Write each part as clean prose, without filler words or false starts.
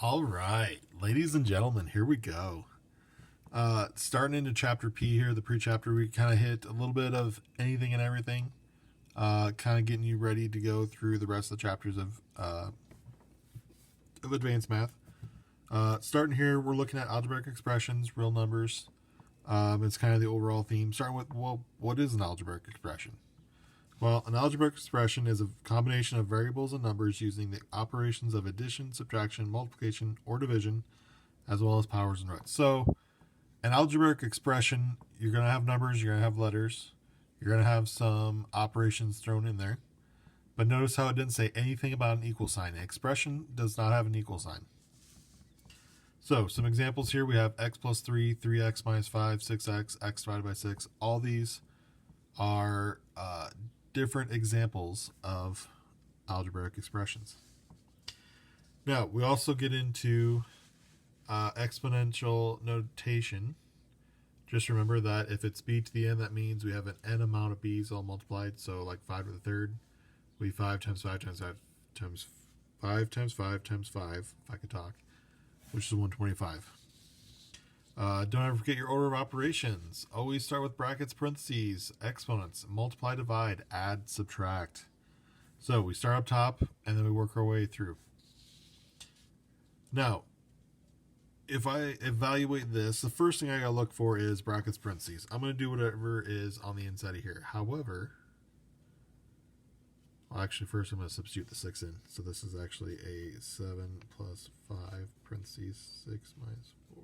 All right, ladies and gentlemen, here we go. Starting into chapter P here, the pre-chapter, we kind of hit a little bit of anything and everything, kind of getting you ready to go through the rest of the chapters of advanced math. Starting here, we're looking at algebraic expressions, real numbers. It's kind of the overall theme. Starting with, well, what is an algebraic expression? Well, an algebraic expression is a combination of variables and numbers using the operations of addition, subtraction, multiplication, or division, as well as powers and roots. So, an algebraic expression, you're going to have numbers, you're going to have letters, you're going to have some operations thrown in there. But notice how it didn't say anything about an equal sign. An expression does not have an equal sign. So, some examples here. We have x plus 3, 3x minus 5, 6x, x divided by 6. All these are different examples of algebraic expressions. Now, we also get into exponential notation. Just remember that if it's b to the n, that means we have an n amount of b's all multiplied. So like 5 to the third would be 5 times 5 times 5 times 5 times 5 times 5, if I could talk, which is 125. Don't ever forget your order of operations. Always start with brackets, parentheses, exponents, multiply, divide, add, subtract. So we start up top and then we work our way through. Now, if I evaluate this, the first thing I gotta look for is brackets, parentheses. I'm gonna do whatever is on the inside of here. However, well, actually first I'm gonna substitute the 6 in. So this is actually a 7 plus 5 parentheses 6 minus 4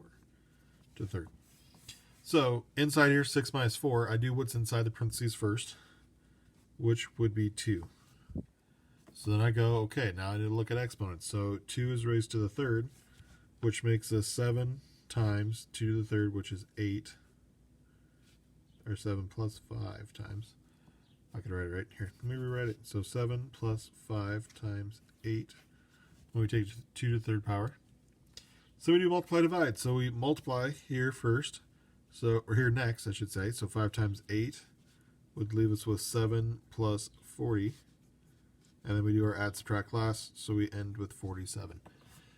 to the third. So inside here, 6 minus 4, I do what's inside the parentheses first, which would be 2. So then I go, okay, now I need to look at exponents. So 2 is raised to the third, which makes us 7 times 2 to the third, which is 8, or 7 plus 5 times. I could write it right here. Let me rewrite it. So 7 plus 5 times 8, when we take 2 to the third power. So we do multiply, divide. So we multiply here first, or here next, I should say. So 5 times 8 would leave us with 7 plus 40. And then we do our add, subtract last, so we end with 47.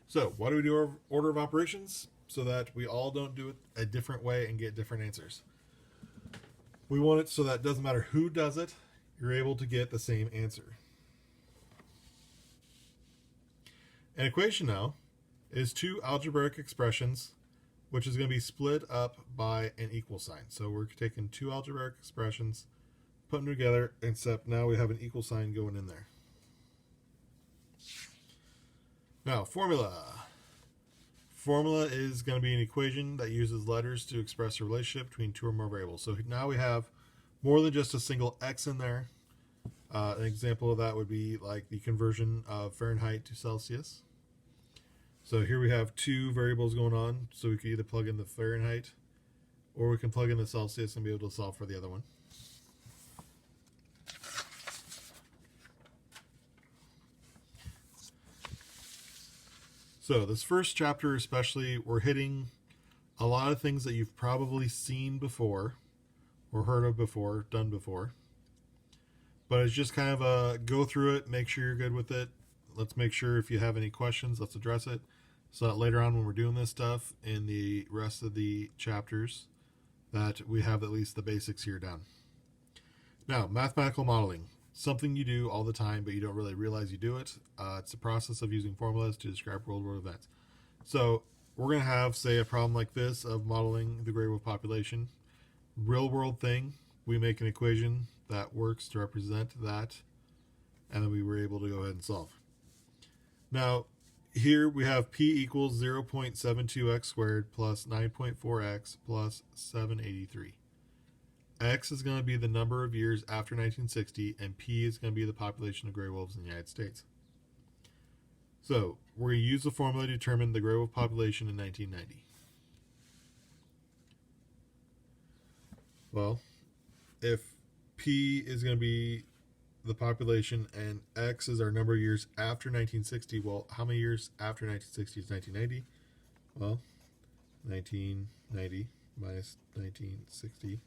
So why do we do our order of operations? So that we all don't do it a different way and get different answers. We want it so that it doesn't matter who does it, you're able to get the same answer. An equation now is two algebraic expressions, which is going to be split up by an equal sign. So we're taking two algebraic expressions, putting them together, except now we have an equal sign going in there. Now, formula. Formula is going to be an equation that uses letters to express a relationship between two or more variables. So now we have more than just a single x in there. An example of that would be like the conversion of Fahrenheit to Celsius. So here we have two variables going on, so we could either plug in the Fahrenheit or we can plug in the Celsius and be able to solve for the other one. So this first chapter especially, we're hitting a lot of things that you've probably seen before or heard of before, done before. But it's just kind of a go through it, make sure you're good with it. Let's make sure if you have any questions, let's address it. So that later on when we're doing this stuff in the rest of the chapters, that we have at least the basics here down. Now, mathematical modeling. Something you do all the time, but you don't really realize you do it. It's the process of using formulas to describe real-world events. So we're going to have, say, a problem like this of modeling the gray wolf population. Real-world thing, we make an equation that works to represent that, and then we were able to go ahead and solve. Now, here we have p equals 0.72x squared plus 9.4x plus 783. X is going to be the number of years after 1960, and P is going to be the population of gray wolves in the United States. So we're going to use the formula to determine the gray wolf population in 1990. Well, if P is going to be the population and X is our number of years after 1960, well, how many years after 1960 is 1990? Well, 1990 minus 1960.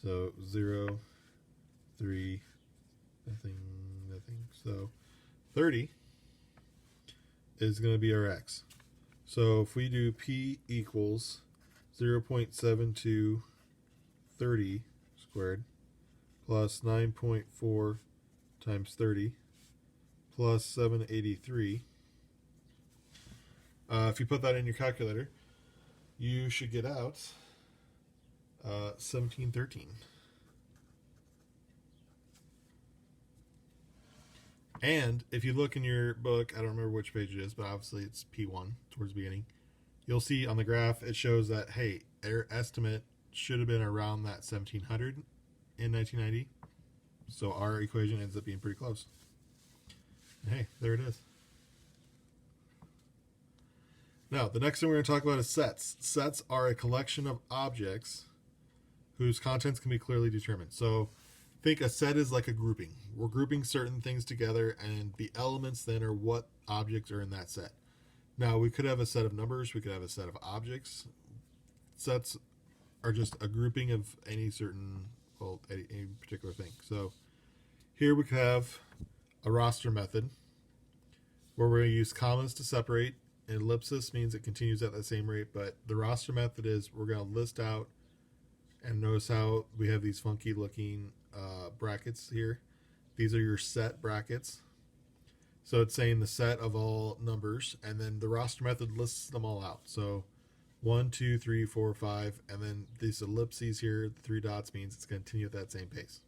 So 0, 3, nothing. So 30 is going to be our x. So if we do p equals 0.7230 squared plus 9.4 times 30 plus 783, if you put that in your calculator, you should get out 1713. And if you look in your book, I don't remember which page it is, but obviously it's P1 towards the beginning. You'll see on the graph it shows that, hey, their estimate should have been around that 1700 in 1990. So our equation ends up being pretty close. And hey, there it is. Now, the next thing we're going to talk about is sets. Sets are a collection of objects whose contents can be clearly determined. So think a set is like a grouping. We're grouping certain things together, and the elements then are what objects are in that set. Now, we could have a set of numbers. We could have a set of objects. Sets are just a grouping of any certain, well, any particular thing. So here we could have a roster method where we're going to use commas to separate. And ellipsis means it continues at the same rate, but the roster method is we're going to list out, and notice how we have these funky looking brackets here. These are your set brackets. So it's saying the set of all numbers, and then the roster method lists them all out. So 1, 2, 3, 4, 5, and then these ellipses here, the 3 dots means it's going to continue at that same pace.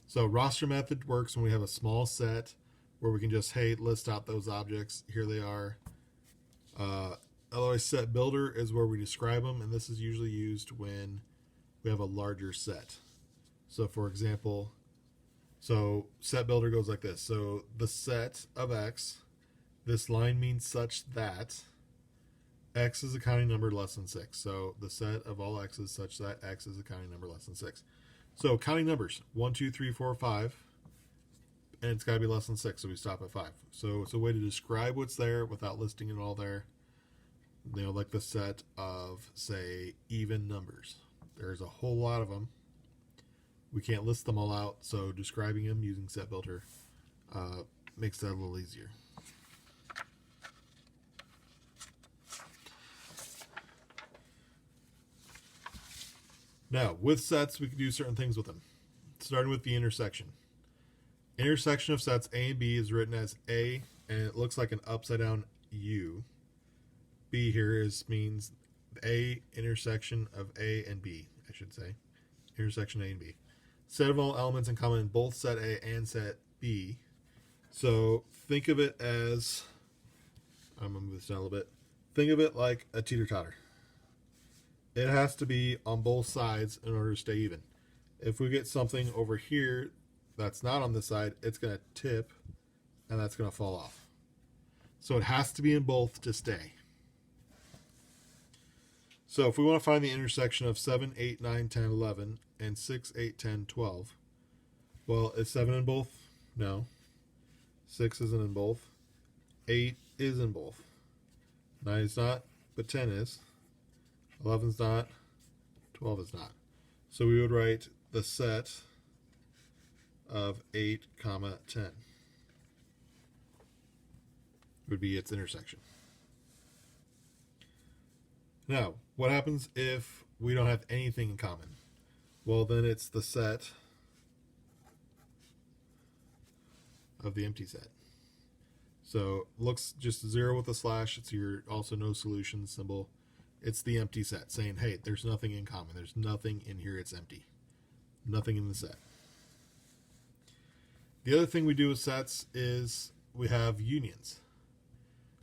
So roster method works when we have a small set where we can just, hey, list out those objects. Here they are. Otherwise, set builder is where we describe them, and this is usually used when we have a larger set. So for example, so set builder goes like this. So the set of x, this line means such that x is a counting number less than 6. So the set of all x's such that x is a counting number less than 6. So counting numbers, 1, 2, 3, 4, 5, and it's got to be less than 6, so we stop at 5. So it's a way to describe what's there without listing it all there. You know, like the set of, say, even numbers. There's a whole lot of them. We can't list them all out, so describing them using set builder makes that a little easier. Now, with sets, we can do certain things with them. Starting with the intersection. Intersection of sets A and B is written as A, and it looks like an upside down U. B here means A intersection of A and B, I should say. Intersection A and B. Set of all elements in common in both set A and set B. So think of it as, I'm going to move this down a little bit. Think of it like a teeter-totter. It has to be on both sides in order to stay even. If we get something over here that's not on this side, it's going to tip, and that's going to fall off. So it has to be in both to stay. So if we want to find the intersection of 7, 8, 9, 10, 11, and 6, 8, 10, 12, well, is 7 in both? No. 6 isn't in both. 8 is in both. 9 is not, but 10 is. 11 is not. 12 is not. So we would write the set of 8, 10 would be its intersection. Now, what happens if we don't have anything in common? Well, then it's the set of the empty set. So looks just 0 with a slash. It's your also no solution symbol. It's the empty set saying, hey, there's nothing in common. There's nothing in here. It's empty. Nothing in the set. The other thing we do with sets is we have unions.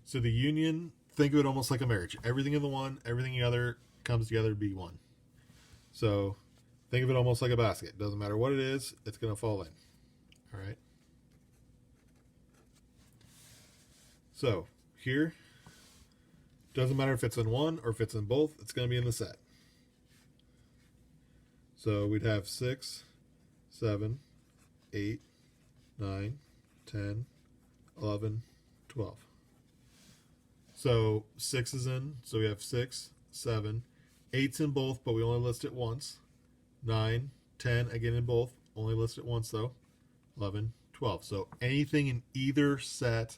So the union, think of it almost like a marriage. Everything in the one, everything in the other comes together to be one. So think of it almost like a basket. Doesn't matter what it is, it's going to fall in. All right. So here, doesn't matter if it's in one or if it's in both, it's going to be in the set. So we'd have 6, 7, 8, 9, 10, 11, 12. So 6 is in, so we have 6, 7, 8's in both, but we only list it once. 9, 10, again in both, only list it once though. 11, 12. So anything in either set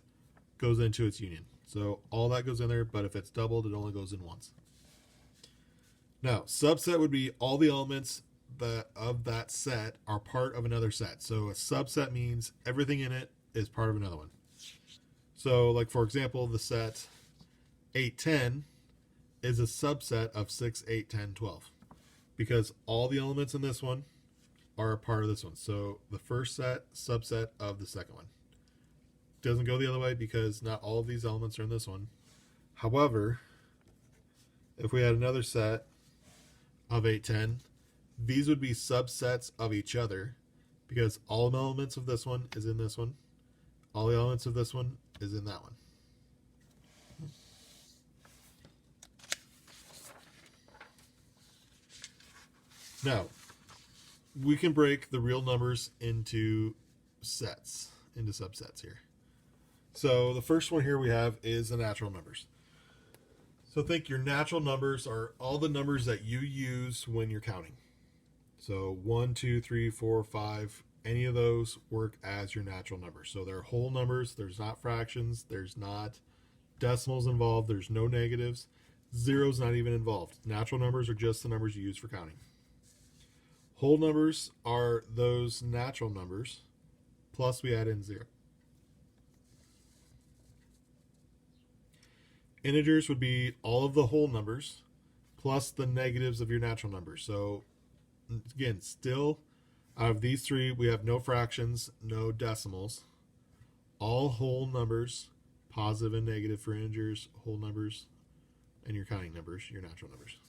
goes into its union. So all that goes in there, but if it's doubled, it only goes in once. Now, subset would be all the elements that of that set are part of another set. So a subset means everything in it is part of another one. So, like for example, the set 8, 10 is a subset of 6, 8, 10, 12 because all the elements in this one are a part of this one. So the first set, subset of the second one. Doesn't go the other way because not all of these elements are in this one. However, if we had another set of 8, 10, these would be subsets of each other because all the elements of this one is in this one. All the elements of this one is in that one. Now, we can break the real numbers into sets, into subsets here. So the first one here we have is the natural numbers. So think your natural numbers are all the numbers that you use when you're counting. So 1, 2, 3, 4, 5, any of those work as your natural numbers. So they're whole numbers, there's not fractions, there's not decimals involved, there's no negatives, zero's not even involved. Natural numbers are just the numbers you use for counting. Whole numbers are those natural numbers, plus we add in 0. Integers would be all of the whole numbers plus the negatives of your natural numbers. So again, still out of these three, we have no fractions, no decimals. All whole numbers, positive and negative for integers, whole numbers, and your counting numbers, your natural numbers.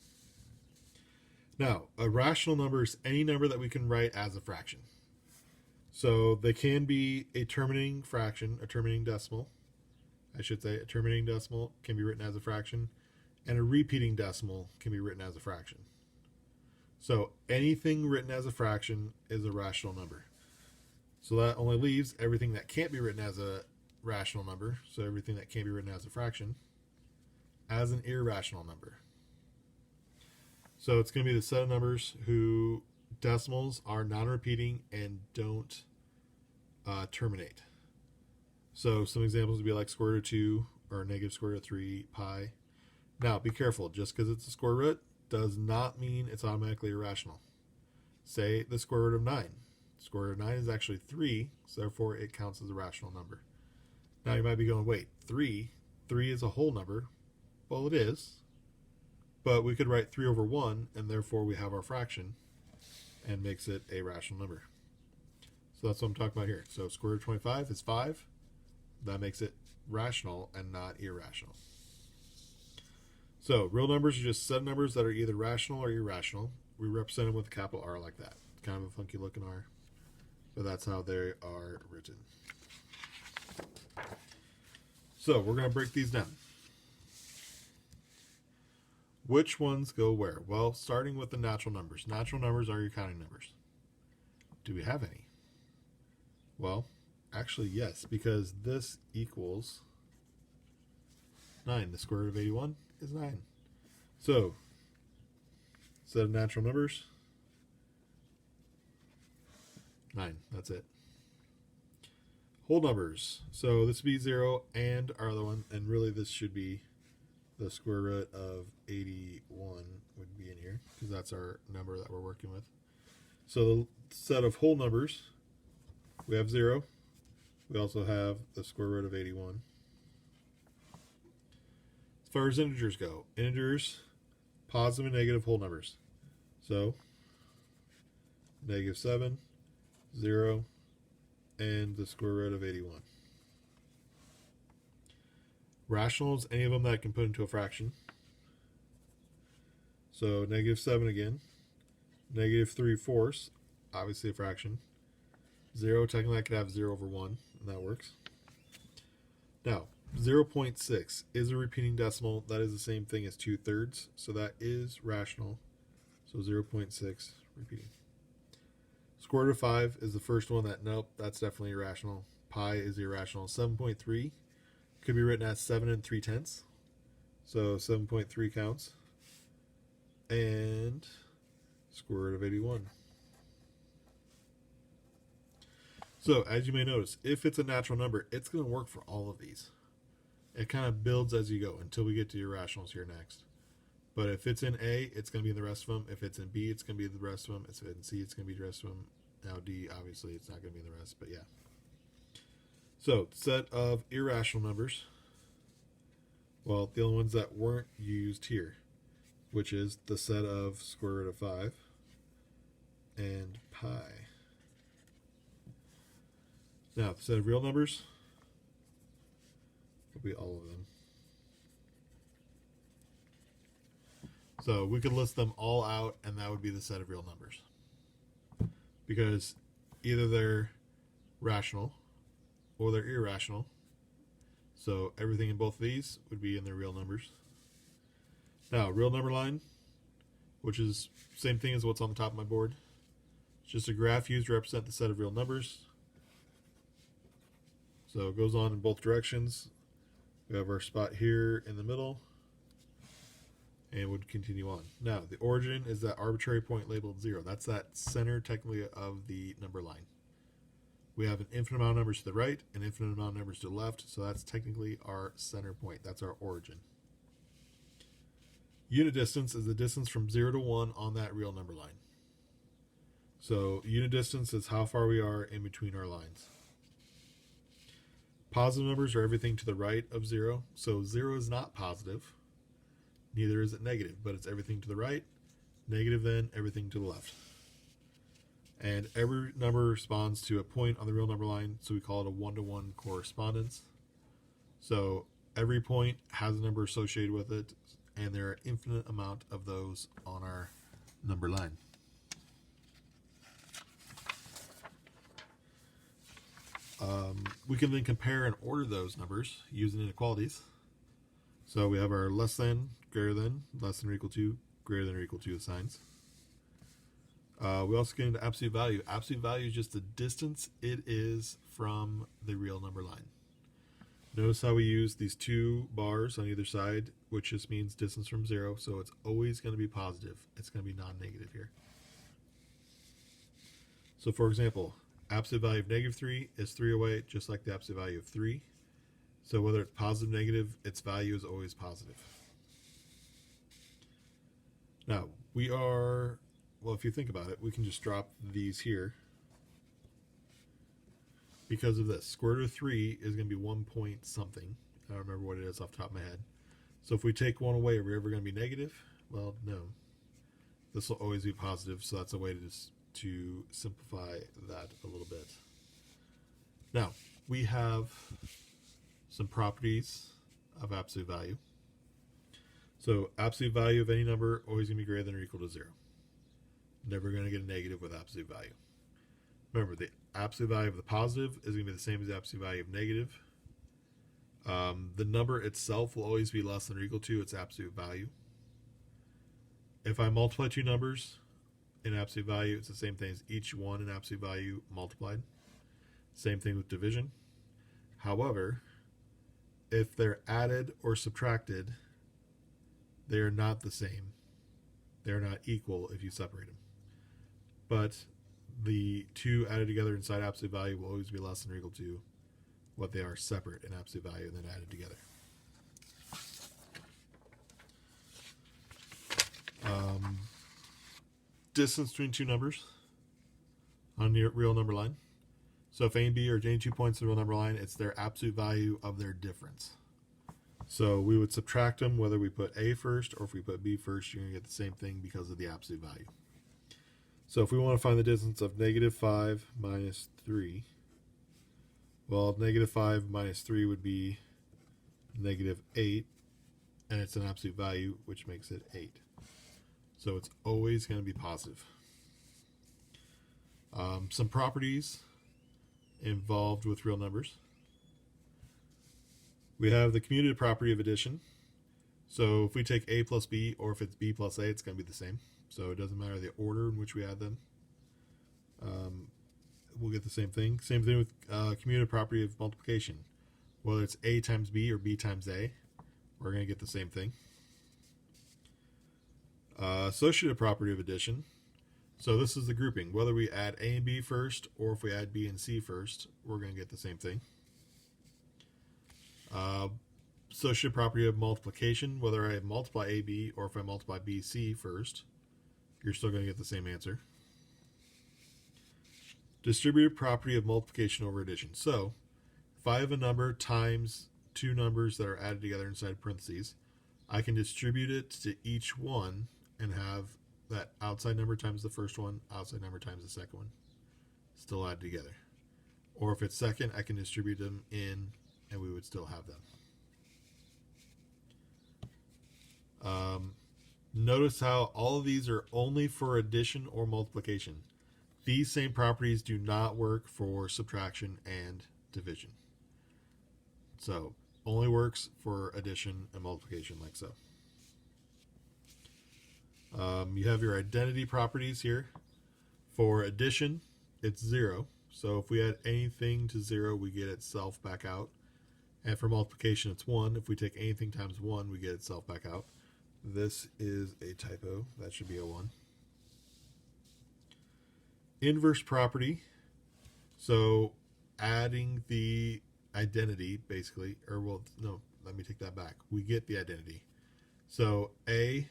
Now, a rational number is any number that we can write as a fraction. So they can be a terminating fraction, a terminating decimal. I should say a terminating decimal can be written as a fraction, and a repeating decimal can be written as a fraction. So anything written as a fraction is a rational number. So that only leaves everything that can't be written as a rational number, so everything that can't be written as a fraction, as an irrational number. So it's going to be the set of numbers whose decimals are non-repeating and don't terminate. So some examples would be like square root of 2 or negative square root of 3 pi. Now be careful, just because it's a square root does not mean it's automatically irrational. Say the square root of 9. Square root of 9 is actually 3, so therefore it counts as a rational number. Now you might be going, wait, 3 is a whole number. Well, it is, but we could write 3 over 1, and therefore we have our fraction, and makes it a rational number. So that's what I'm talking about here. So square root of 25 is 5. That makes it rational and not irrational. So real numbers are just set of numbers that are either rational or irrational. We represent them with a capital R like that. It's kind of a funky looking R, but that's how they are written. So we're going to break these down. Which ones go where? Well, starting with the natural numbers. Natural numbers are your counting numbers. Do we have any? Well, actually, yes, because this equals 9. The square root of 81 is 9. So, set of natural numbers, 9. That's it. Whole numbers. So this would be 0 and our other one, and really this should be the square root of 81 would be in here, because that's our number that we're working with. So the set of whole numbers, we have 0. We also have the square root of 81. As far as integers go, integers, positive and negative whole numbers. So, negative 7, 0, and the square root of 81. Rationals, any of them that I can put into a fraction. So, negative 7 again. Negative 3/4, obviously a fraction. 0, technically I could have 0 over 1, and that works. Now, 0.6 is a repeating decimal. That is the same thing as 2/3, so that is rational. So 0.6 repeating. Square root of 5 is the first one that, nope, that's definitely irrational. Pi is irrational. 7.3 could be written as 7 3/10. So 7.3 counts. And square root of 81. So, as you may notice, if it's a natural number, it's going to work for all of these. It kind of builds as you go until we get to your rationals here next. But if it's in A, it's going to be in the rest of them. If it's in B, it's going to be the rest of them. If it's in C, it's going to be the rest of them. Now D, obviously, it's not going to be in the rest, but yeah. So, set of irrational numbers. Well, the only ones that weren't used here, which is the set of square root of 5 and pi. Now, the set of real numbers will be all of them. So we could list them all out, and that would be the set of real numbers. Because either they're rational or they're irrational. So everything in both of these would be in their real numbers. Now, real number line, which is same thing as what's on the top of my board. It's just a graph used to represent the set of real numbers. So it goes on in both directions. We have our spot here in the middle. And would continue on. Now, the origin is that arbitrary point labeled 0. That's that center, technically, of the number line. We have an infinite amount of numbers to the right, an infinite amount of numbers to the left, so that's technically our center point. That's our origin. Unit distance is the distance from 0 to 1 on that real number line. So, unit distance is how far we are in between our lines. Positive numbers are everything to the right of 0. So, 0 is not positive. Neither is it negative, but it's everything to the right. Negative, then everything to the left. And every number responds to a point on the real number line, so we call it a one-to-one correspondence. So every point has a number associated with it, and there are an infinite amount of those on our number line. We can then compare and order those numbers using inequalities. So we have our less than, greater than, less than or equal to, greater than or equal to signs. We also get into absolute value. Absolute value is just the distance it is from the real number line. Notice how we use these two bars on either side, which just means distance from 0. So it's always going to be positive. It's going to be non-negative here. So for example, absolute value of -3 is 3 away, just like the absolute value of 3. So whether it's positive or negative, its value is always positive. Now, if you think about it, we can just drop these here. Because of this, square root of 3 is going to be 1 point something. I don't remember what it is off the top of my head. So if we take 1 away, are we ever going to be negative? Well, no. This will always be positive, so that's a way to simplify that a little bit. Now, we have some properties of absolute value. So absolute value of any number always going to be greater than or equal to 0. Never going to get a negative with absolute value. Remember, the absolute value of the positive is going to be the same as the absolute value of negative. The number itself will always be less than or equal to its absolute value. If I multiply two numbers in absolute value, it's the same thing as each one in absolute value multiplied. Same thing with division. However, if they're added or subtracted, they are not the same. They're not equal if you separate them. But the two added together inside absolute value will always be less than or equal to what they are separate in absolute value and then added together. Distance between two numbers on the real number line. So if A and B are any 2 points in the real number line, it's their absolute value of their difference. So we would subtract them whether we put A first or if we put B first, you're going to get the same thing because of the absolute value. So if we want to find the distance of -5 minus 3, well, -5 minus 3 would be -8, and it's an absolute value, which makes it 8. So it's always going to be positive. Some properties involved with real numbers. We have the commutative property of addition. So if we take A plus B, or if it's B plus A, it's going to be the same. So it doesn't matter the order in which we add them. We'll get the same thing. Same thing with commutative property of multiplication. Whether it's A times B or B times A, we're going to get the same thing. Associative property of addition. So this is the grouping. Whether we add A and B first, or if we add B and C first, we're going to get the same thing. associative property of multiplication, whether I multiply AB or if I multiply BC first, you're still going to get the same answer. Distributive property of multiplication over addition. So, if I have a number times two numbers that are added together inside parentheses, I can distribute it to each one and have that outside number times the first one, outside number times the second one, still add together. Or if it's second, I can distribute them in and we would still have them. Notice how all of these are only for addition or multiplication. These same properties do not work for subtraction and division. So, only works for addition and multiplication like so. You have your identity properties here. For addition, it's 0. So if we add anything to 0, we get itself back out. And for multiplication, it's 1. If we take anything times 1, we get itself back out. This is a typo. That should be a 1. Inverse property. So adding the identity, basically, or well, no, let me take that back. We get the identity. So A,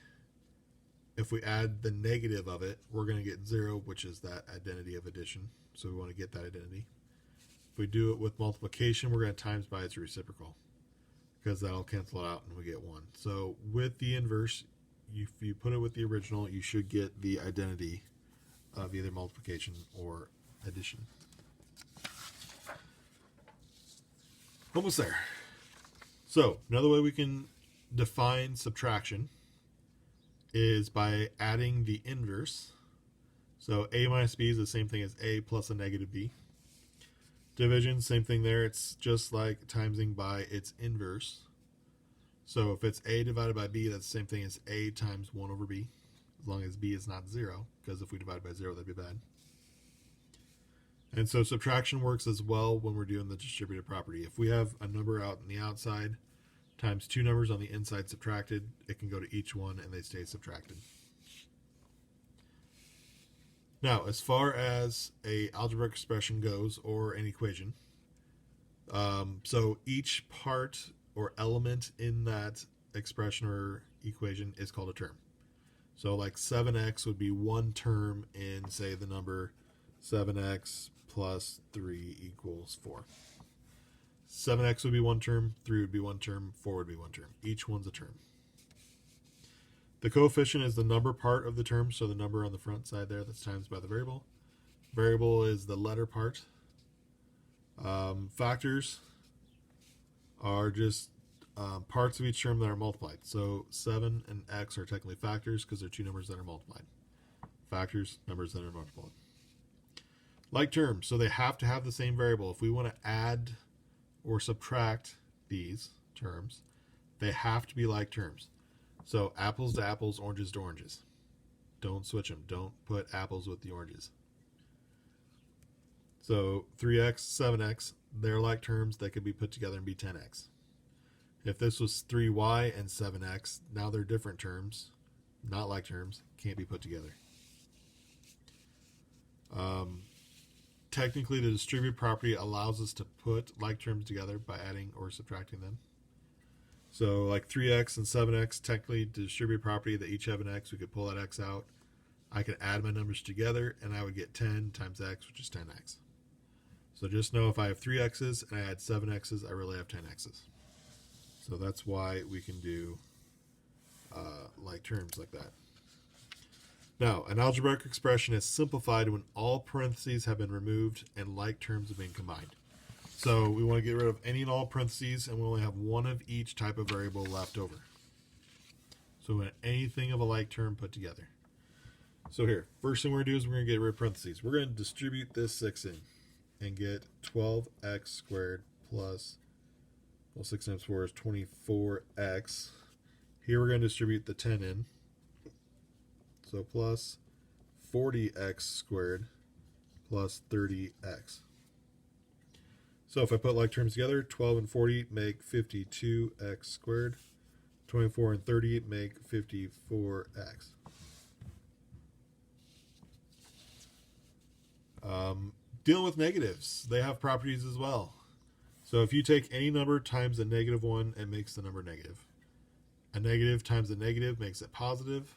if we add the negative of it, we're going to get 0, which is that identity of addition. So we want to get that identity. If we do it with multiplication, we're going to times by its reciprocal, because that'll cancel it out and we get 1. So with the inverse, if you put it with the original, you should get the identity of either multiplication or addition. Almost there. So another way we can define subtraction is by adding the inverse. So a minus b is the same thing as a plus a negative b. Division, same thing there. It's just like timesing by its inverse. So if it's a divided by b, that's the same thing as a times 1 over b, as long as b is not 0, because if we divide by 0, that'd be bad. And so subtraction works as well when we're doing the distributive property. If we have a number out on the outside times two numbers on the inside subtracted, it can go to each one and they stay subtracted. Now, as far as a algebraic expression goes, or an equation, so each part or element in that expression or equation is called a term. So like 7x would be one term in, say, the number 7x plus 3 equals 4. 7x would be one term, 3 would be one term, 4 would be one term. Each one's a term. The coefficient is the number part of the term, so the number on the front side there that's times by the variable. Variable is the letter part. Factors are just parts of each term that are multiplied. So 7 and x are technically factors because they're two numbers that are multiplied. Factors, numbers that are multiplied. Like terms, so they have to have the same variable. If we want to add or subtract these terms, they have to be like terms. So apples to apples, oranges to oranges. Don't switch them. Don't put apples with the oranges. So 3x, 7x, they're like terms that could be put together and be 10x. If this was 3y and 7x, now they're different terms, not like terms, can't be put together. Technically, the distributive property allows us to put like terms together by adding or subtracting them. So like 3x and 7x, technically the distributive property, they each have an x, we could pull that x out. I could add my numbers together and I would get 10 times x, which is 10x. So just know if I have 3 x's and I add 7 x's, I really have 10 x's. So that's why we can do like terms like that. Now, an algebraic expression is simplified when all parentheses have been removed and like terms have been combined. So we want to get rid of any and all parentheses, and we only have one of each type of variable left over. So we want anything of a like term put together. So here, first thing we're going to do is we're going to get rid of parentheses. We're going to distribute this 6 in and get 12x squared plus, well, 6 times 4 is 24x. Here we're going to distribute the 10 in. So plus 40x squared plus 30x. So if I put like terms together, 12 and 40 make 52x squared. 24 and 30 make 54x. Dealing with negatives, they have properties as well. So if you take any number times a negative 1, it makes the number negative. A negative times a negative makes it positive.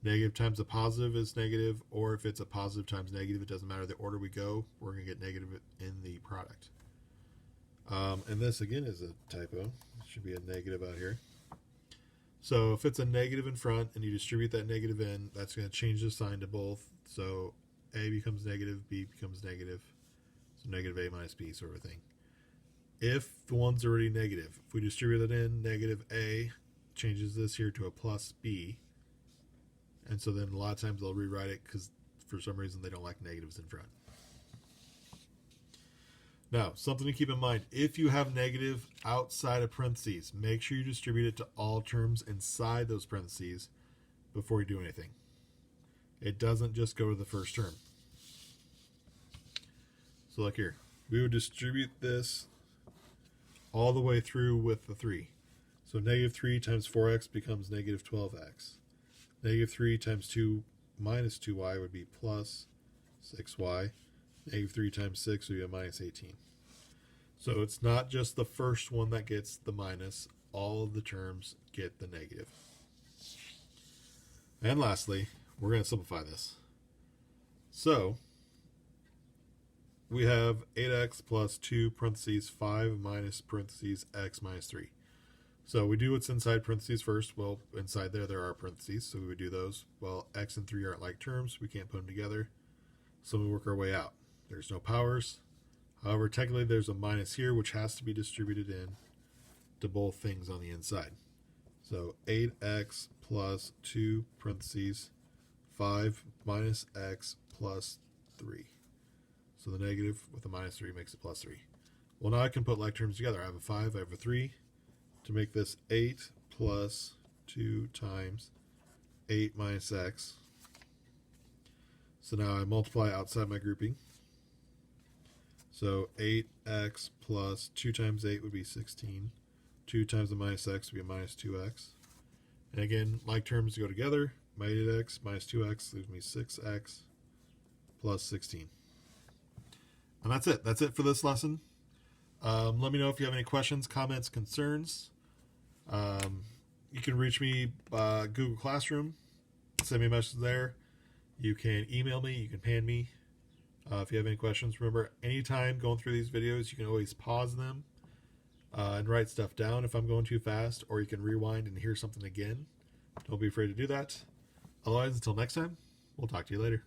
Negative times a positive is negative, or if it's a positive times negative, it doesn't matter the order we go, we're going to get negative in the product. And this, again, is a typo. It should be a negative out here. So if it's a negative in front and you distribute that negative in, that's going to change the sign to both. So A becomes negative, B becomes negative. So negative A minus B sort of thing. If the one's already negative, if we distribute it in, negative A changes this here to a plus B. And so then a lot of times they'll rewrite it because for some reason they don't like negatives in front. Now, something to keep in mind, if you have negative outside of parentheses, make sure you distribute it to all terms inside those parentheses before you do anything. It doesn't just go to the first term. So look here. We would distribute this all the way through with the 3. So negative 3 times 4x becomes negative 12x. Negative 3 times 2 minus 2y would be plus 6y. Negative 3 times 6 would be a minus 18. So it's not just the first one that gets the minus. All of the terms get the negative. And lastly, we're going to simplify this. So we have 8x plus 2 parentheses 5 minus parentheses x minus 3. So we do what's inside parentheses first. Well, inside there are parentheses, so we would do those. Well, x and 3 aren't like terms. We can't put them together. So we work our way out. There's no powers. However, technically there's a minus here, which has to be distributed in to both things on the inside. So 8x plus 2 parentheses 5 minus x plus 3. So the negative with a minus 3 makes it plus 3. Well, now I can put like terms together. I have a 5, I have a 3. To make this 8 plus 2 times 8 minus x. So now I multiply outside my grouping. So 8x plus 2 times 8 would be 16. 2 times the minus x would be minus 2x. And again, like terms go together. My 8x minus 2x leaves me 6x plus 16. And that's it. That's it for this lesson. Let me know if you have any questions, comments, concerns. You can reach me Google Classroom. Send me a message there. You can email me. You can pan me. If you have any questions, remember, anytime going through these videos, you can always pause them and write stuff down if I'm going too fast, or you can rewind and hear something again. Don't be afraid to do that. Otherwise, until next time, we'll talk to you later.